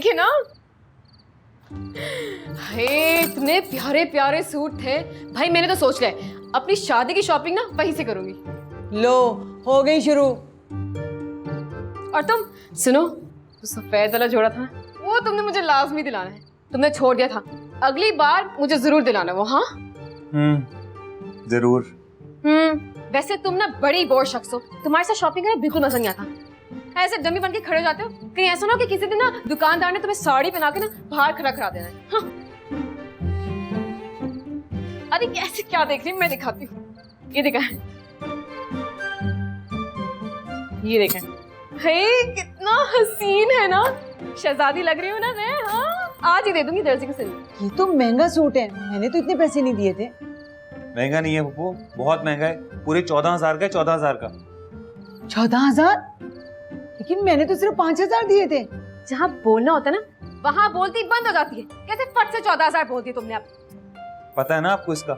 देखिए ना, इतने प्यारे प्यारे सूट थे भाई। मैंने तो सोच लिया अपनी शादी की शॉपिंग ना वहीं से करूंगी। लो हो गई शुरू। और तुम सुनो, तो सफेद वाला जोड़ा था वो तुमने मुझे लाजमी दिलाना है। तुमने छोड़ दिया था, अगली बार मुझे जरूर दिलाना वो। हाँ जरूर। वैसे तुम ना बड़ी बोर शख्स हो, तुम्हारे साथ शॉपिंग करना बिल्कुल मजा नहीं आता। ऐसे डमी बन के खड़े हो जाते हो, कहीं ऐसा ना हो कि किसी दिन ना दुकानदार ने तुम्हें साड़ी पहना के ना बाहर खड़ा करा देना है। हाँ। अरे ऐसे क्या देख रही, मैं दिखाती हूँ। ये देखा, ये देखा, हे कितना हसीन है ना, शहजादी लग रही हूँ ना मैं। हाँ, आज ही दे दूंगी दर्जी को सिल। ये तो महंगा सूट है, मैंने तो इतने पैसे नहीं दिए थे। महंगा नहीं है पप्पू, बहुत महंगा है, पूरे 14,000 का है। 14,000 का। 14,000? लेकिन मैंने तो सिर्फ 5,000 दिए थे। जहाँ बोलना होता है ना वहाँ बोलती बंद हो जाती है। कैसे फट से 14,000 बोल दिए तुमने अब। पता है ना आपको इसका,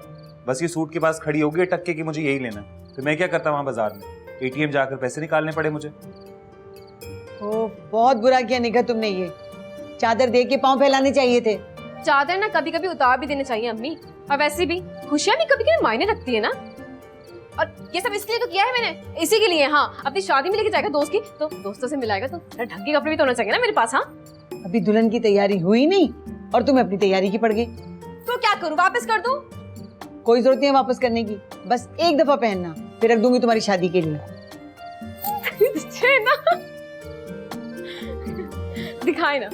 बस ये सूट के पास खड़ी होगी टक्के की, मुझे यही लेना है। तो मैं क्या करता वहां बाजार में, एटीएम जाकर पैसे निकालने पड़े मुझे। ओ, बहुत बुरा किया निका तुमने। ये चादर दे के पाँव फैलाने चाहिए थे। चादर ना कभी कभी उतार भी देने चाहिए अम्मी। और वैसे भी खुशियां भी कभी कभी मायने रखती है ना। और ये सब इसलिए तो किया है मैंने, इसी के लिए। हाँ, अपनी शादी में लेके जाएगा दोस्त की, तो दोस्तों से मिलाएगा तो ढंग के कपड़े भी तो होना चाहिए ना मेरे पास। हाँ, अभी दुल्हन की तैयारी हुई नहीं और तुम अपनी तैयारी की पड़ गई। तो क्या करूं, वापस कर दूं? कोई जरूरत नहीं है वापस करने की, बस एक दफा पहनना, फिर रख दूंगी तुम्हारी शादी के लिए। ना दिखाए ना,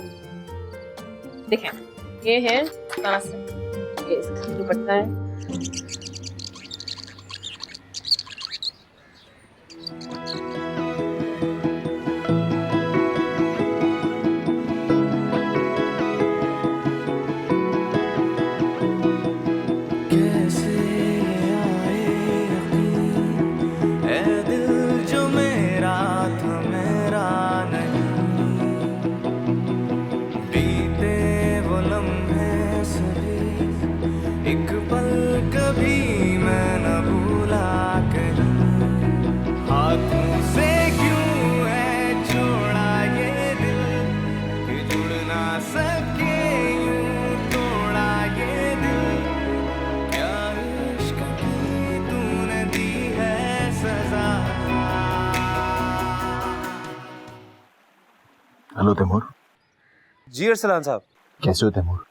देखें ये है कहाँ से, ये इसका दुपट्टा है। हेलो तैमूर। जी अरसलान साहब। कैसे हो तैमूर?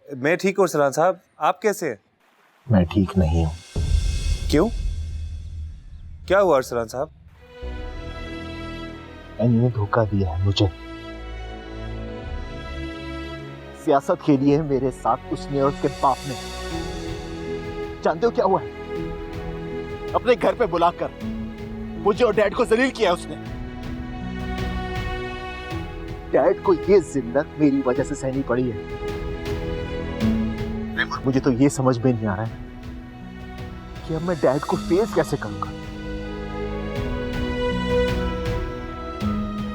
मैं ठीक हूँ अरसलान साहब, आप कैसे हैं? मैं ठीक नहीं हूँ। क्यों, क्या हुआ अरसलान साहब? एनी ने धोखा दिया है मुझे। सियासत खेली है मेरे साथ उसने और उसके बाप ने। जानते हो क्या हुआ है? अपने घर पे बुलाकर मुझे और डैड को जलील किया है उसने। डैड को ये जिल्लत मेरी वजह से सहनी पड़ी है। मुझे तो ये समझ में नहीं आ रहा है कि अब मैं डैड को फेस कैसे करूंगा।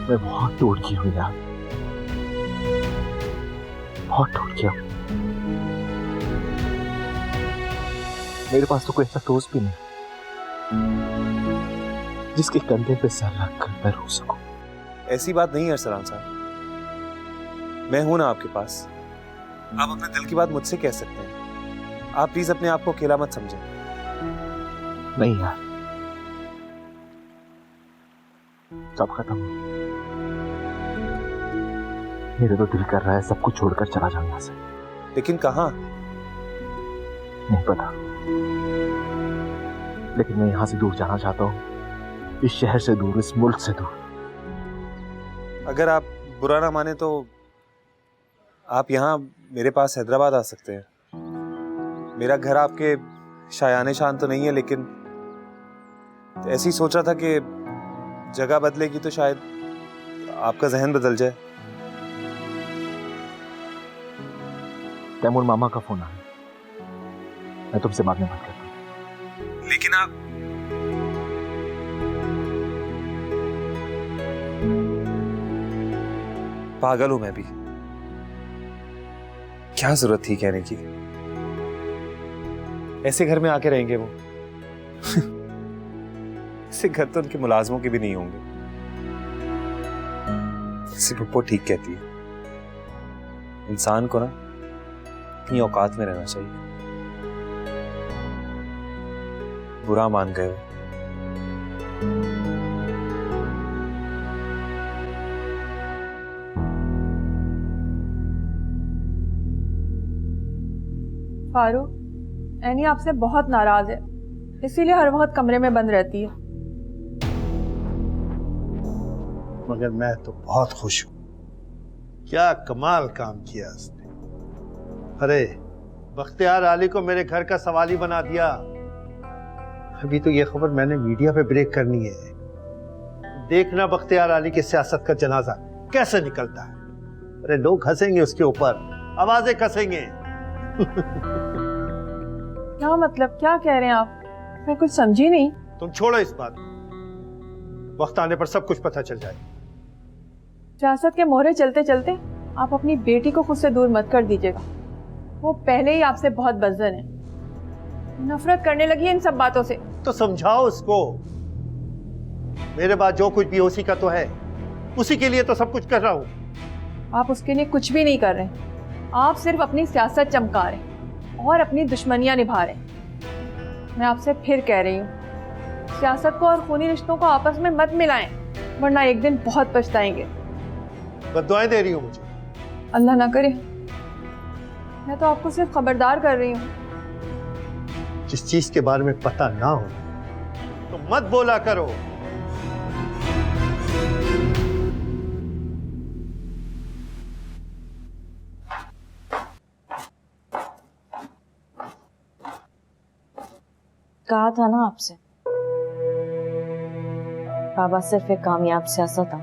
मैं बहुत टूट गया हूं यार, बहुत टूट गया हूं। मेरे पास तो कोई ऐसा दोस्त भी नहीं जिसके कंधे पे सर रखकर मैं रो सकूं। ऐसी बात नहीं है अरसलान साहब, मैं हूं ना आपके पास। आप अपने दिल की बात मुझसे कह सकते हैं। आप प्लीज अपने आप को अकेला मत समझें। नहीं यार, सब खत्म। मेरे तो दिल कर रहा है सब कुछ छोड़कर चला जाऊं यहां से। लेकिन कहां? नहीं पता, लेकिन मैं यहां से दूर जाना चाहता हूं, इस शहर से दूर, इस मुल्क से दूर। अगर आप बुरा ना माने तो आप यहाँ मेरे पास हैदराबाद आ सकते हैं। मेरा घर आपके शायाने शान तो नहीं है, लेकिन ऐसी सोच रहा था कि जगह बदलेगी तो शायद आपका जहन बदल जाए। तैमूर मामा का फोन आया, मैं तुमसे बाद में बात करता हूं। लेकिन आप पागल हूं मैं भी, क्या जरूरत थी कहने की। ऐसे घर में आके रहेंगे वो ऐसे घर तो उनके मुलाजमों के भी नहीं होंगे। पप्पो ठीक कहती है, इंसान को ना अपनी औकात में रहना चाहिए। बुरा मान गए हो। फारूक, एनी आपसे बहुत नाराज है, इसीलिए हर वक्त कमरे में बंद रहती है। मगर मैं तो बहुत खुश हूं। क्या कमाल काम किया उसने। अरे बख्तियार आली को मेरे घर का सवाली बना दिया। अभी तो ये खबर मैंने मीडिया पे ब्रेक करनी है। देखना बख्तियार आली की सियासत का जनाजा कैसे निकलता है। अरे लोग हंसेंगे उसके ऊपर, आवाजें कसेंगे। क्या मतलब, क्या कह रहे हैं आप? मैं कुछ समझी नहीं। तुम छोड़ो इस बात, वक्त आने पर सब कुछ पता चल जाएगा। सियासत के मोहरे चलते चलते आप अपनी बेटी को खुद से दूर मत कर दीजिएगा। वो पहले ही आपसे बहुत बज़्ज़न है, नफरत करने लगी है इन सब बातों से। तो समझाओ उसको। मेरे बाद जो कुछ भी उसी का तो है, उसी के लिए तो सब कुछ कर रहा हूं। आप उसके लिए कुछ भी नहीं कर रहे, आप सिर्फ अपनी सियासत चमका रहे और अपनी दुश्मनियां निभा रहे। मैं आपसे फिर कह रही हूँ, सियासत को और खूनी रिश्तों को आपस में मत मिलाएं, वरना एक दिन बहुत पछताएंगे। बद्दुआएं दे रही हो मुझे। अल्लाह ना करे। मैं तो आपको सिर्फ खबरदार कर रही हूँ। जिस चीज के बारे में पता ना हो तो मत बोला करो। कहा था ना आपसे, बाबा सिर्फ एक कामयाब सियासतदान,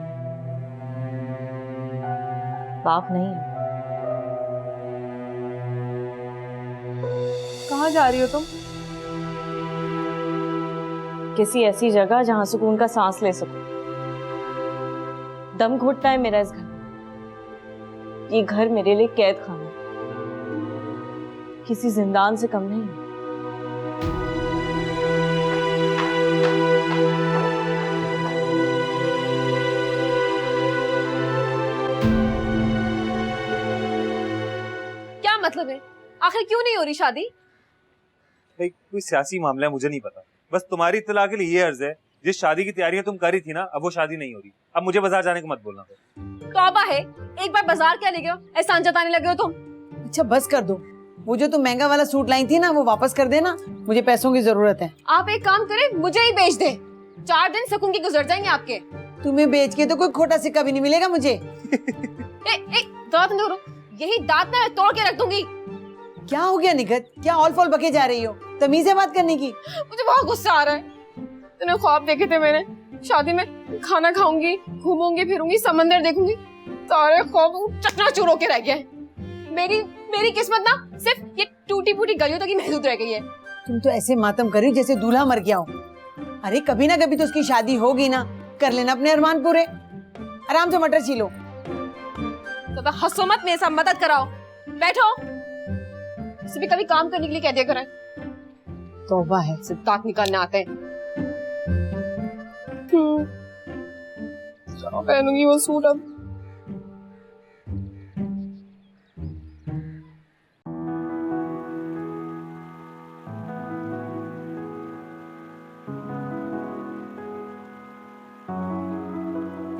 बाप नहीं है। कहाँ जा रही हो तुम? किसी ऐसी जगह जहां सुकून का सांस ले सकूं। दम घुटता है मेरा इस घर में। ये घर मेरे लिए कैद खाना, किसी जिंदान से कम नहीं है। क्या मतलब है? आखिर क्यों नहीं हो रही शादी? भाई कोई सियासी मामला है, मुझे नहीं पता। बस तुम्हारी इत्तला के लिए ये अर्ज है, जिस शादी की तैयारियां तुम कर रही थी ना, अब वो शादी नहीं हो रही। अब मुझे बाजार जाने को मत बोलना। तौबा है, एक बार बाजार क्या ले गए हो, एहसान जताने लगे हो तुम। अच्छा बस कर दो, वो जो तुम महंगा वाला सूट लाई थी ना, वो वापस कर देना, मुझे पैसों की जरूरत है। आप एक काम करें, मुझे ही बेच दे। 4 दिन सुकून के गुजर जाएंगे आपके। तुम्हें बेच के तो कोई खोटा सिक्का भी नहीं मिलेगा मुझे। दांत न करो, यही दांत ना तोड़ के रख दूंगी। क्या हो गया निगत, क्या ऑल फॉल बके जा रही हो? तमीज है बात करने की। मुझे बहुत गुस्सा आ रहा है। तूने ख्वाब देखे थे मैंने, शादी में खाना खाऊंगी, घूमूंगी फिरूंगी, समंदर देखूंगी। सारे ख्वाब चकनाचूर होके रह गए। मेरी किस्मत ना सिर्फ ये टूटी फूटी गलियों तक ही महदूद रह गई है। तुम तो ऐसे मातम कर रही हो जैसे दूल्हा मर गया हो। अरे कभी ना कभी तो उसकी शादी होगी ना, कर लेना अपने अरमान पूरे। आराम से मटर छीलो। तो हंसो मत, मेरे साथ मदद कराओ। बैठो। इसे भी कभी काम करने के लिए कह दिया करें। तौबा है। सिर्फ दांत निकालने आते हैं। क्या पहनूंगी वो सूट अब?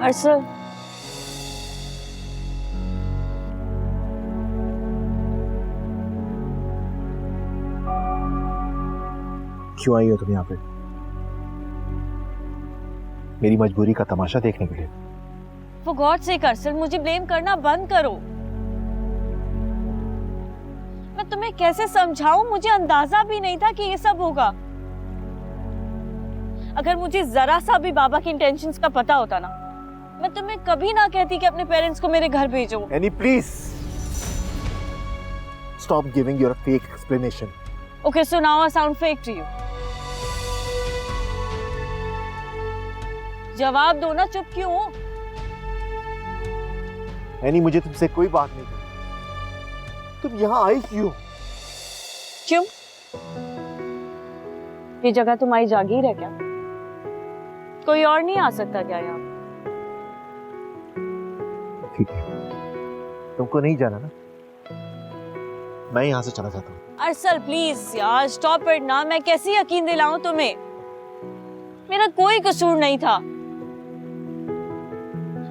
अरसल, क्यों आई हो तुम यहाँ पे? मेरी मजबूरी का तमाशा देखने के लिए? फॉर गॉड सेक अरसल, मुझे ब्लेम करना बंद करो। मैं तुम्हें कैसे समझाऊं, मुझे अंदाजा भी नहीं था कि ये सब होगा। अगर मुझे जरा सा भी बाबा की इंटेंशंस का पता होता ना, मैं तुम्हें कभी ना कहती कि अपने पेरेंट्स को मेरे घर भेजो। Annie please stop giving your fake explanation. Okay, so now I sound fake to you. जवाब दो ना, चुप क्यों हो? एनी, मुझे तुमसे कोई बात नहीं करनी। तुम यहाँ आई क्यों? क्यों? ये जगह तुम्हारी जागीर है क्या? कोई और नहीं आ सकता क्या यहाँ? ठीक है, तुमको नहीं जाना ना, मैं यहाँ से चला जाता हूँ। अरसल प्लीज यार स्टॉप इट ना। मैं कैसे यकीन दिलाऊं तुम्हें? मेरा कोई कसूर नहीं था।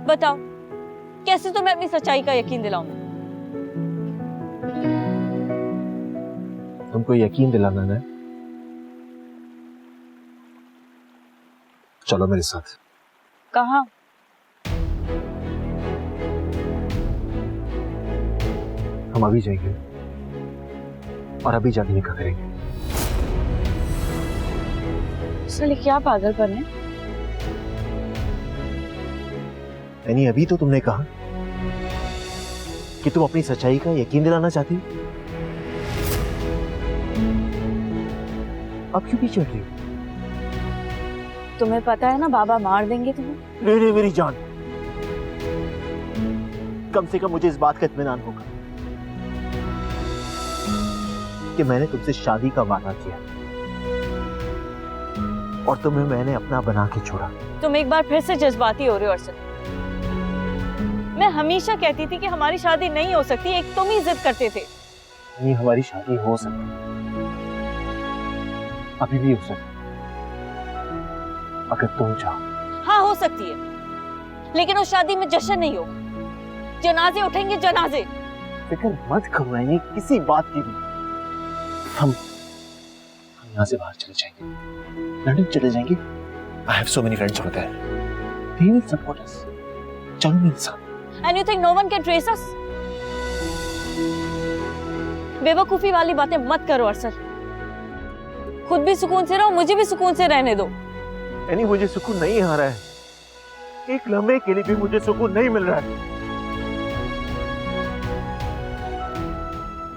बताओ कैसे तुम्हें अपनी सच्चाई का यकीन दिलाऊं? तुमको यकीन दिलाना है? चलो मेरे साथ। कहाँ? हम अभी जाएंगे और अभी जाके निकाह करेंगे। साले क्या पागलपन है? यानी अभी तो तुमने कहा कि तुम अपनी सच्चाई का यकीन दिलाना चाहती हो, अब क्यों पीछे हट रही हो? तुम्हें पता है ना बाबा मार देंगे तुम्हें। नहीं नहीं मेरी जान, कम से कम मुझे इस बात का इत्मीनान होगा कि मैंने तुमसे शादी का वादा किया और तुम्हें मैंने अपना बना के छोड़ा। तुम एक बार फिर से जज्बाती हो रहे हो अरसल। मैं हमेशा कहती थी कि हमारी शादी नहीं हो सकती, एक तुम ही जिद करते थे। नहीं, हमारी शादी हो सकती, अभी भी हो सकती, अगर तुम चाहो। हाँ हो सकती है, लेकिन उस शादी में जश्न नहीं होगा, जनाजे उठेंगे जनाजे। फिक्र मत करो यानी किसी बात की भी। हम यहाँ से बाहर चले जाएंगे, लंदन चले जाएंगे। I have so many friends over there. They will support us. चलो मेरे साथ। And you think no one can trace us? बेवकूफी वाली बातें मत करो अरसल। खुद भी सुकून से रहो, मुझे भी सुकून से रहने दो। यानी मुझे सुकून नहीं आ रहा है, एक लम्हे के लिए भी मुझे सुकून नहीं मिल रहा है।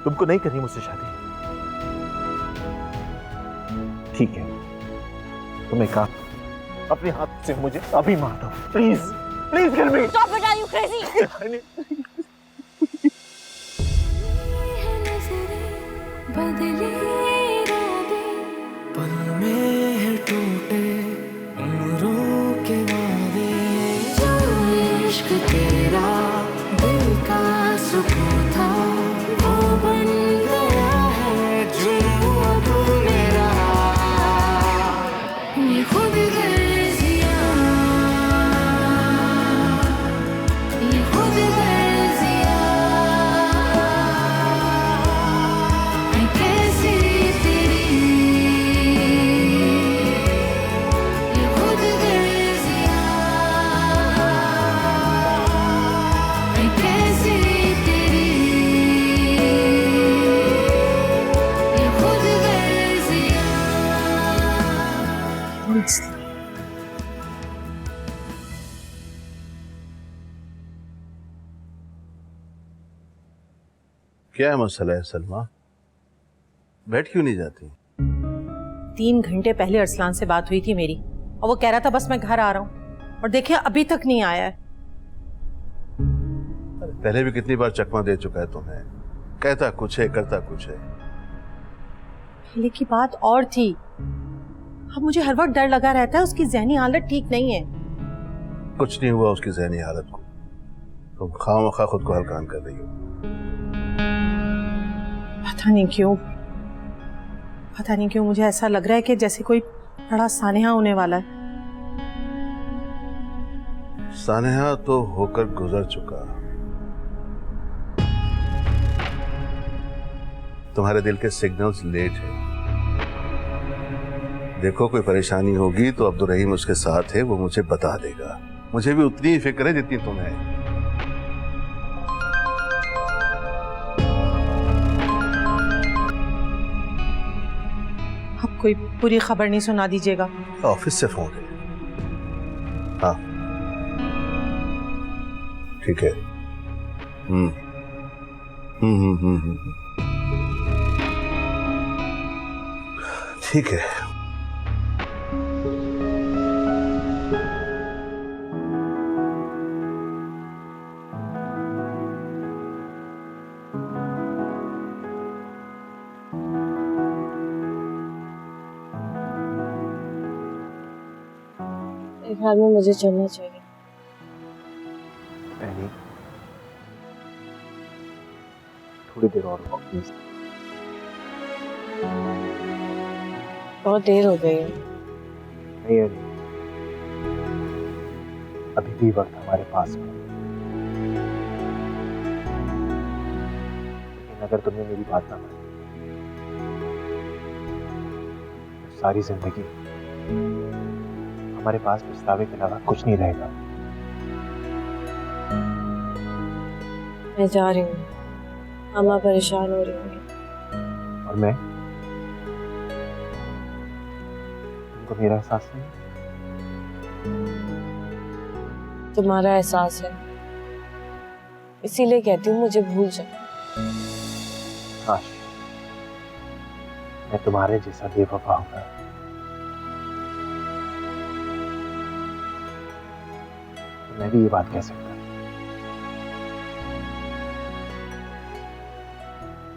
तुमको नहीं करनी मुझसे शादी, ठीक है? तुम एक काम, अपने हाथ से मुझे अभी मार दो, please please kill me. Stop it, are you crazy? बदले इरादे पल में है टूटे उम्रों के वादे, जो इश्क तेरा दिल का सुकून था वो बन गया है जुनून अब मेरा। ये खुद गर्जियां, ये खुद गर्जियां, मैं कैसी तेरी, ये खुद गर्जियां, मैं कैसी तेरी, ये खुद गर्जियां। क्या मसला है सलमा? बैठ क्यों नहीं जाती? 3 घंटे पहले अरसलान से बात हुई थी मेरी और वो कह रहा था बस मैं घर आ रहा हूँ, और देखिए अभी तक नहीं आया है। पहले भी कितनी बार चकमा दे चुका है तुम्हें, कहता कुछ है करता कुछ है। पहले की बात और थी, अब मुझे हर वक्त डर लगा रहता है, उसकी ज़हनी हालत ठीक नहीं है। कुछ नहीं हुआ उसकी ज़हनी हालत को, तुम खामखा खुद को हल्कान कर रही हो। पता नहीं क्यों मुझे ऐसा लग रहा है कि जैसे कोई बड़ा सानेहा होने वाला है। सानेहा तो होकर गुजर चुका, तुम्हारे दिल के सिग्नल्स लेट है। देखो कोई परेशानी होगी तो अब्दुल रहीम उसके साथ है, वो मुझे बता देगा। मुझे भी उतनी ही फिक्र है जितनी तुम्हें। अब कोई पूरी खबर नहीं सुना दीजिएगा। ऑफिस से फोन है। हाँ ठीक है। ठीक है। एक हाल में मुझे चलना चाहिए। थोड़ी देर और प्लीज। बहुत देर हो गई है। नहीं अली, अभी भी वक्त हमारे पास में। लेकिन अगर तुमने मेरी बात ना मानी तो सारी जिंदगी हमारे पास पछतावे के अलावा कुछ नहीं रहेगा। मैं जा रही हूँ, मामा परेशान हो रही होंगी। और मैं, तुमको मेरा एहसास नहीं? तुम्हारा एहसास है, इसीलिए कहती हूँ मुझे भूल जाओ। काश मैं तुम्हारे जैसा बेवफा होगा। तो मैं भी ये बात कह सकता।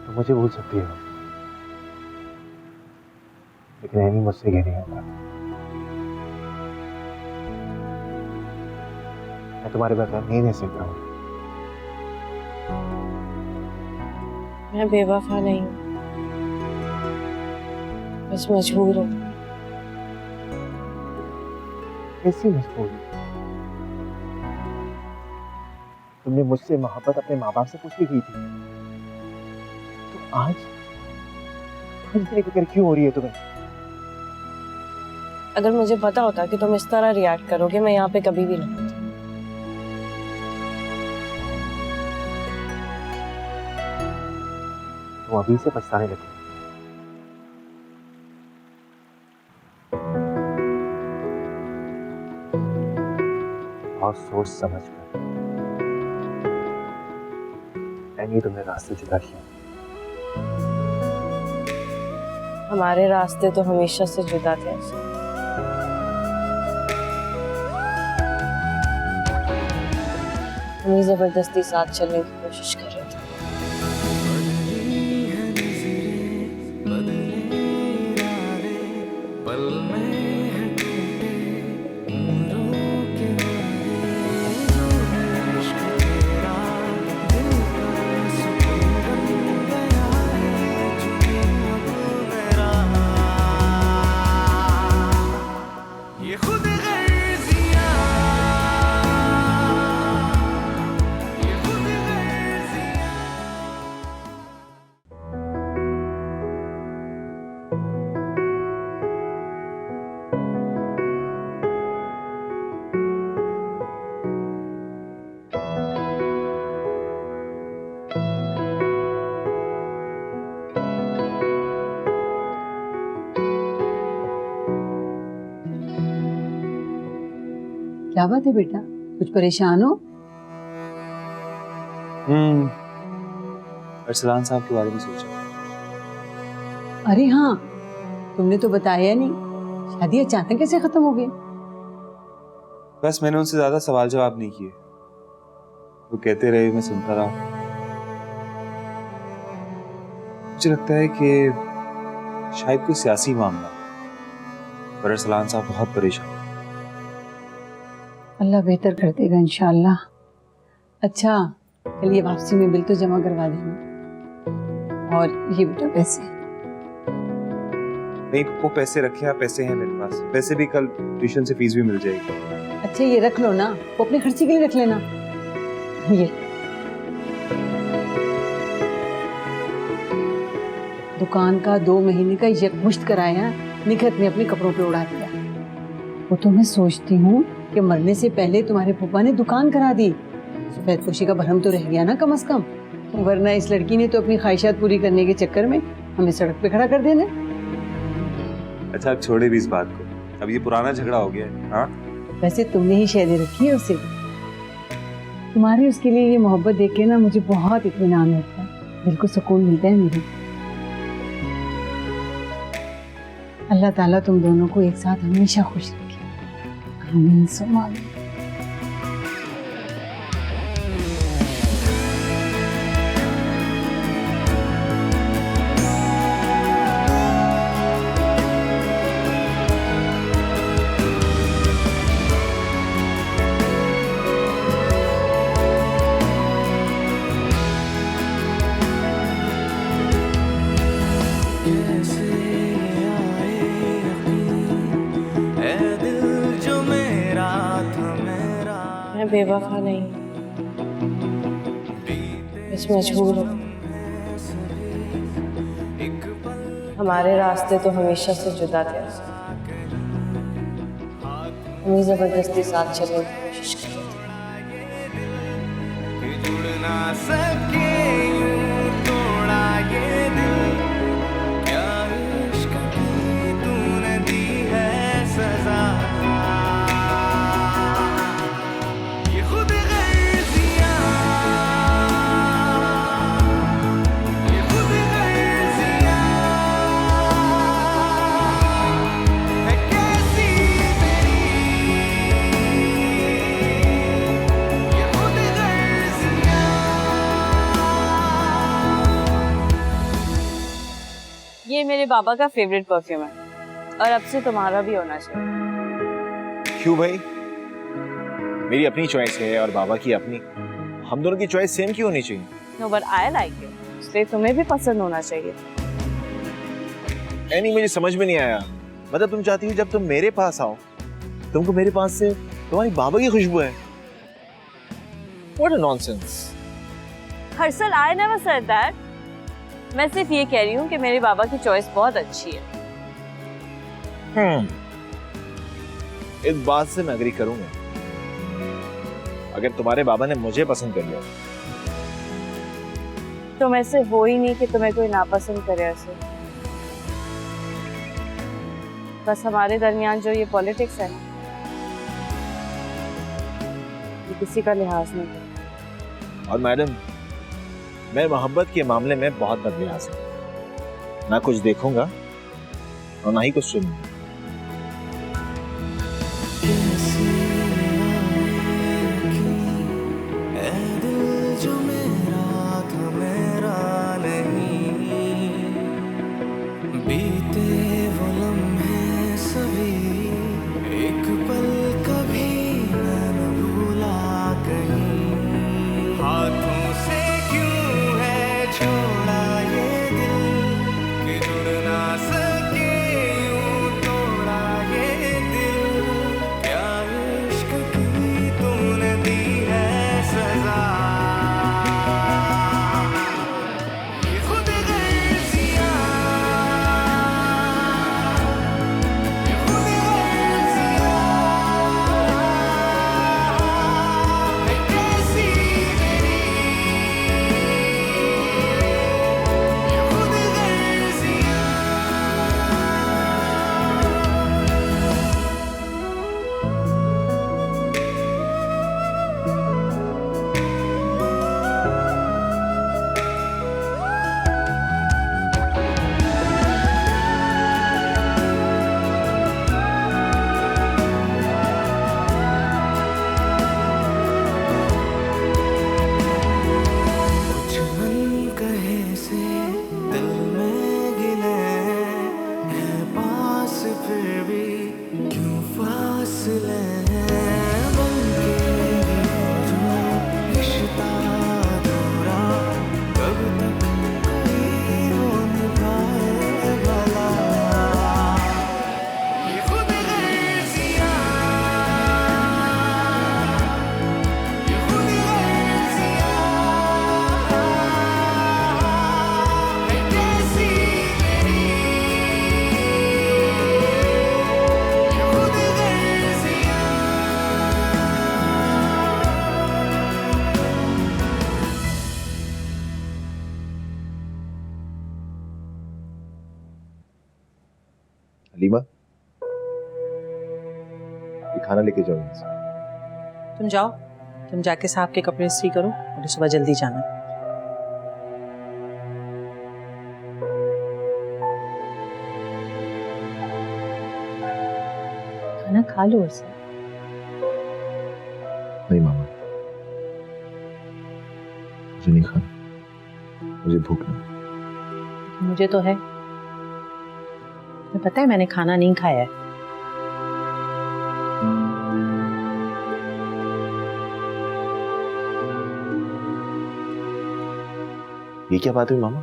तो मुझे भूल सकती हो, लेकिन ऐनी मुझसे ये नहीं होगा। मैं तुम्हारे बगैर नहीं रह सकता हूँ। मैं बेवफा नहीं हूँ, बस मजबूर हूँ। कैसी मजबूरी? तुमने मुझसे मोहब्बत अपने माँ बाप से पूछ ली की थी, तो आज इतनी फिक्र क्यों हो रही है तुम्हें? अगर मुझे पता होता कि तुम इस तरह रिएक्ट करोगे, मैं यहाँ पे कभी भी नहीं होती। तुम अभी से पछताने लगे। और सोच समझ कर ऐनी तुमने रास्ते जुदा किया। हमारे रास्ते तो हमेशा से जुदा थे। हम ही जबरदस्ती साथ चलने की कोशिश कर रहे थे। क्या बात है बेटा, कुछ परेशान हो? अरसलान साहब के बारे में सोचा। अरे हाँ, तुमने तो बताया नहीं, शादी अचानक कैसे खत्म हो गई? बस मैंने उनसे ज्यादा सवाल जवाब नहीं किए, वो कहते रहे, मैं सुनता रहा। मुझे लगता है कि शायद कोई सियासी मामला, पर अरसलान साहब बहुत परेशान। अल्लाह बेहतर कर देगा इंशाअल्लाह। अच्छा, कल ये वापसी में बिल तो जमा करवा देना। और ये बेटा पैसे। नहीं, वो पैसे रखे हैं, पैसे हैं मेरे पास। पैसे भी कल ट्यूशन से फीस भी मिल जाएगी। अच्छा ये रख लो ना, वो अपने खर्चे के लिए रख लेना। ये दुकान का 2 महीने का यकमुश्त कराया निखत ने अपने कपड़ों पे उड़ा दिया। वो तो मैं सोचती हूँ कि मरने से पहले तुम्हारे फूफा ने दुकान करा दी। सफेद पोशी का भरम तो रह गया ना कम से कम, वरना इस लड़की ने तो अपनी ख्वाहिशात पूरी करने के चक्कर में हमें सड़क पे खड़ा कर देना। अच्छा अब छोड़े भी इस बात को, अब ये पुराना झगड़ा हो गया है। हाँ, वैसे तुमने ही शायद रखी है उसे। तुम्हारी उसके लिए ये मोहब्बत देख के ना मुझे बहुत इत्मीनान होता है, दिल को सुकून मिलता है मुझे। अल्लाह ताला तुम दोनों को एक साथ हमेशा खुश रखे। आमीन सुम्मा आमीन। कैसे आए बेवफा नहीं, बस मजबूर हूँ। हमारे रास्ते तो हमेशा से जुदा थे, हमें जबरदस्ती साथ चलने की कोशिश की। जुड़ना सके यूं तोड़ा ये दिल, क्या इश्क की तूने दी है सजा। ये खुद गर्जियां, ये खुद गर्जियां है कैसी मेरी, ये खुद गर्जियां। ये मेरे बाबा का फेवरेट परफ्यूम है और अब से तुम्हारा भी होना चाहिए। क्यों भाई? मेरी अपनी चॉइस है और बाबा की अपनी, हम दोनों की चॉइस सेम क्यों होनी चाहिए? No but I like you, इसलिए तुम्हें भी पसंद होना चाहिए। नहीं, मुझे समझ में नहीं आया। मतलब तुम चाहती हो जब तुम मेरे पास आओ, तुमको मेरे पास से तुम्हारी बाबा की खुशबू है? What a nonsense! Harshal, I never said that. मैं सिर्फ ये कह रही हूँ कि मेरे बाबा की चॉइस बहुत अच्छी है। इस बात से मैं अग्री करूंगा। अगर तुम्हारे बाबा ने मुझे पसंद कर लिया, तुम ऐसे हो ही नहीं कि तुम्हें कोई नापसंद करे ऐसे। बस हमारे दरमियान जो ये पॉलिटिक्स है ना, ये किसी का लिहाज नहीं करता। और मैडम, मैं मोहब्बत के मामले में बहुत बदलियाज हूं। ना कुछ देखूंगा और ना ही कुछ सुनूंगा। जो मेरा था मेरा नहीं, बीते वो लम्हे सभी, एक पल कभी मैं न भूला कहीं। हाथों से क्यों है छोड़ा ये दिल, कि जुड़ ना सके यूं तोड़ा ये दिल, क्या इश्क की तूने दी है सजा। ये खुद गर्जियां, ये खुद गर्जियां है कैसी मेरी, ये खुद गर्जियां। कुछ अनकहे से दिल में गिले है पास, फिर भी क्यों फासले हैं, बन के जो रिश्ता अधूरा, कब तक कोई वो निभाए भला। ये खुद गर्जियां, ये खुद गर्जियां है कैसी मेरी, ये खुद गर्जियां। हलीमा, ये खाना लेके जाओ यहाँ से। तुम जाओ, तुम जाके साहब के कपड़े इस्त्री करो, मुझे सुबह जल्दी जाना। खाना खा लो उसे। नहीं मामा, मुझे नहीं खाना, मुझे भूख नहीं। मुझे तो है, तुम्हें पता है मैंने खाना नहीं खाया है। ये क्या बात हुई मामा?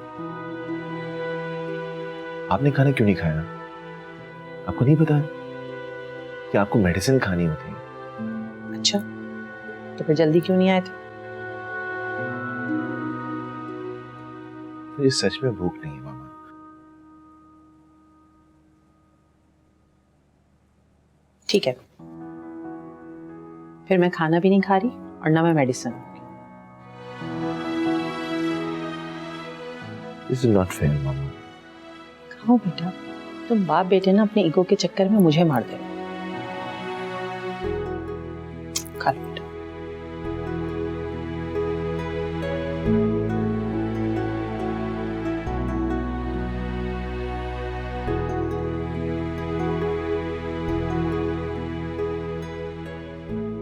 आपने खाना क्यों नहीं खाया? आपको नहीं पता कि आपको मेडिसिन खानी होती है? अच्छा, तो फिर जल्दी क्यों नहीं आए थे? मुझे सच में भूख नहीं है मामा। ठीक है, फिर मैं खाना भी नहीं खा रही और ना मैं medicine. This is not fair मामा। खाओ बेटा, तुम बाप बेटे ना अपने ईगो के चक्कर में मुझे मार दे। खा लो बेटा।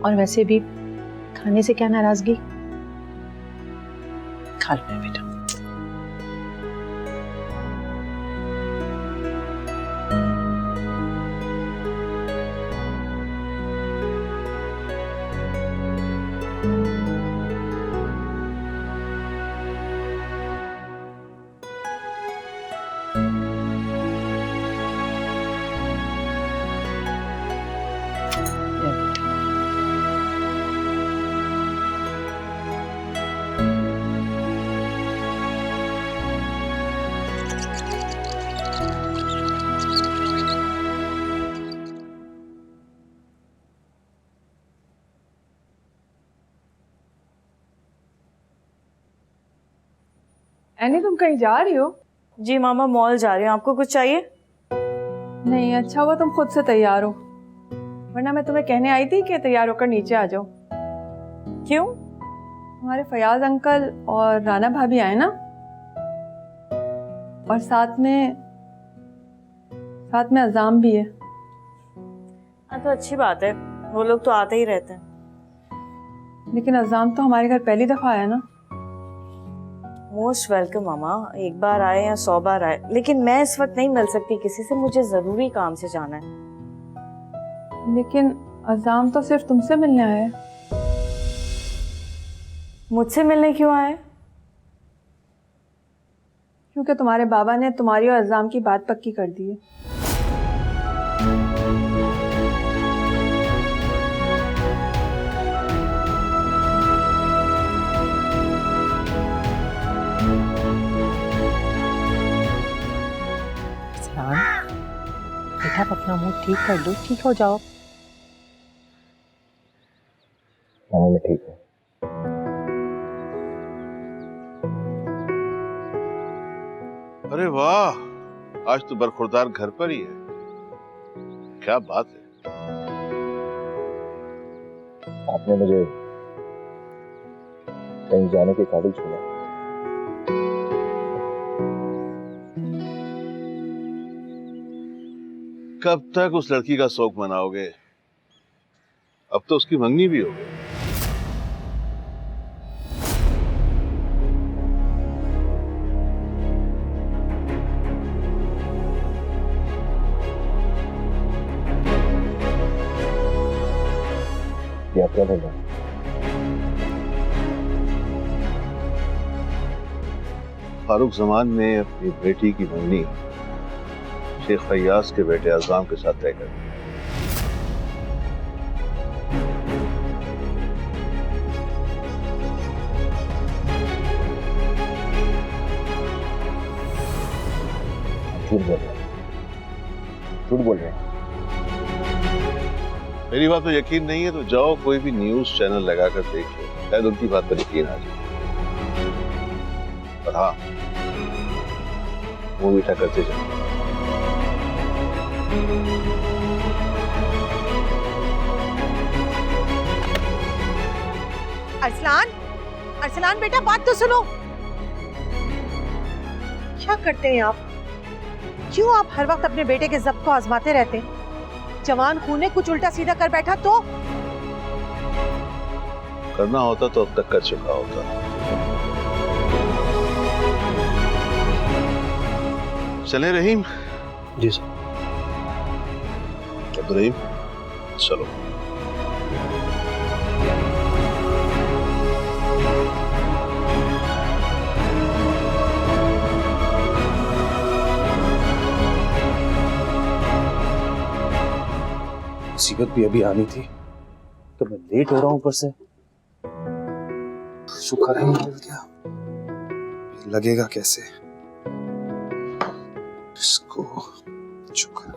और वैसे भी खाने से क्या नाराजगी? खा लो ना बेटा। एनी, तुम कहीं जा रही हो? जी मामा, मॉल जा रही हूँ। आपको कुछ चाहिए? नहीं, अच्छा हुआ तुम खुद से तैयार हो, वरना मैं तुम्हें कहने आई थी कि तैयार होकर नीचे आ जाओ। क्यों? हमारे फयाज अंकल और राना भाभी आए ना, और साथ में अजाम भी है। हाँ तो अच्छी बात है, वो लोग तो आते ही रहते हैं। लेकिन अजाम तो हमारे घर पहली दफा आया ना। मोस्ट वेलकम मामा, एक बार आए या 100 बार आए, लेकिन मैं इस वक्त नहीं मिल सकती किसी से, मुझे जरूरी काम से जाना है। लेकिन अजाम तो सिर्फ तुमसे मिलने आया है। मुझसे मिलने क्यों आए? क्योंकि तुम्हारे बाबा ने तुम्हारी और अजाम की बात पक्की कर दी है। बेटा, आप अपना मूड ठीक कर लो, ठीक हो जाओ। मामा मैं ठीक हूँ। अरे वाह, आज तो बरखुरदार घर पर ही है। क्या बात है। आपने मुझे कहीं जाने के काबिल छोड़ा। कब तक उस लड़की का शौक मनाओगे? अब तो उसकी मंगनी भी हो गई। ये आप क्या बोल रहे हैं? फारूक जमान ने अपनी बेटी की मंगनी शेख फैयाज के बेटे अज़ाम के साथ तय कर दी। झूठ बोल रहे हैं, झूठ बोल रहे हैं। मेरी बात पर यकीन नहीं है तो जाओ कोई भी न्यूज चैनल लगाकर देख लो, शायद उनकी बात पर यकीन आ जाए। और हाँ, वो मीठा करते जाओ। अरसलान, अरसलान बेटा, बात तो सुनो। क्या करते हैं आप? क्यों आप हर वक्त अपने बेटे के ज़ब्त को आजमाते रहते हैं? जवान खून ने कुछ उल्टा सीधा कर बैठा तो? करना होता तो अब तक कर चुका होता। चले रहीम? जी सर। अब रहीम चलो। मुसीबत भी अभी आनी थी तो मैं लेट हो रहा हूँ ऊपर से। शुक्र है मिल गया। लगेगा कैसे इसको? शुक्र।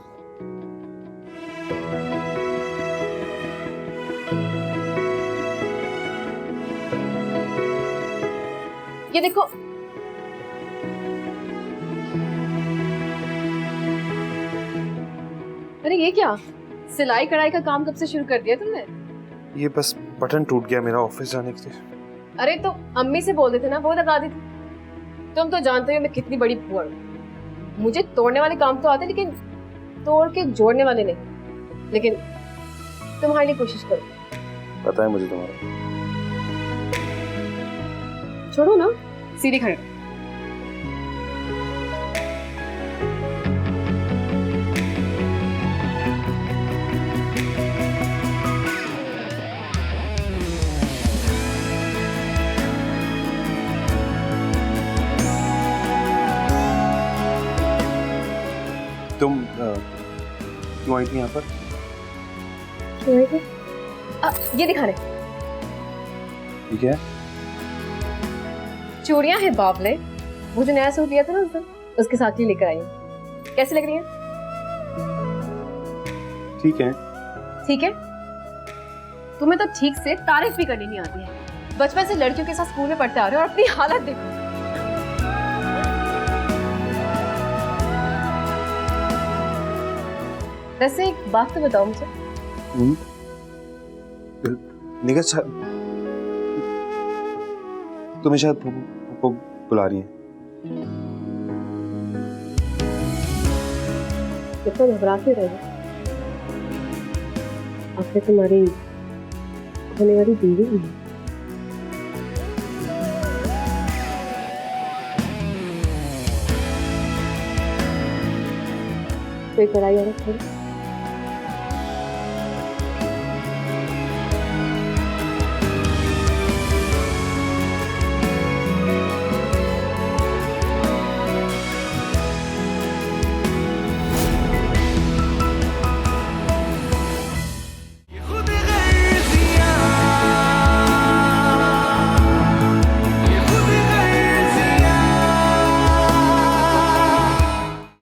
ये देखो, अरे ये क्या, सिलाई कढ़ाई का काम कब से शुरू कर दिया तुमने? ये बस बटन टूट गया मेरा ऑफिस जाने के लिए। अरे तो अम्मी से बोल देते ना, वो लगा देती। तुम तो जानते हो मैं कितनी बड़ी पुअर हूँ। मुझे तोड़ने वाले काम तो आते लेकिन तोड़ के जोड़ने वाले नहीं। लेकिन तुम्हारे लिए कोशिश करो। पता है मुझे तुम्हारा। छोड़ो ना, सीधे खड़े। तुम क्यों आई थी यहाँ पर? ये दिखा रहे, ठीक है। चूड़ियां हैं बाबले। वो जो नया सूट लिया था ना उस दिन, उसके साथ ही लेकर आई हूँ। कैसी लग रही है? ठीक है। ठीक है, तुम्हें तो ठीक से तारीफ भी करनी नहीं आती है। बचपन से लड़कियों के साथ स्कूल में पढ़ते आ रहे हो और अपनी हालत देखो। वैसे एक बात तो बताओ मुझे। निगत तुम्हें शायद वो बुला रही है। कितना घबराते रहे, आखिर तुम्हारी होने वाली बीवी है। कोई पढ़ाई और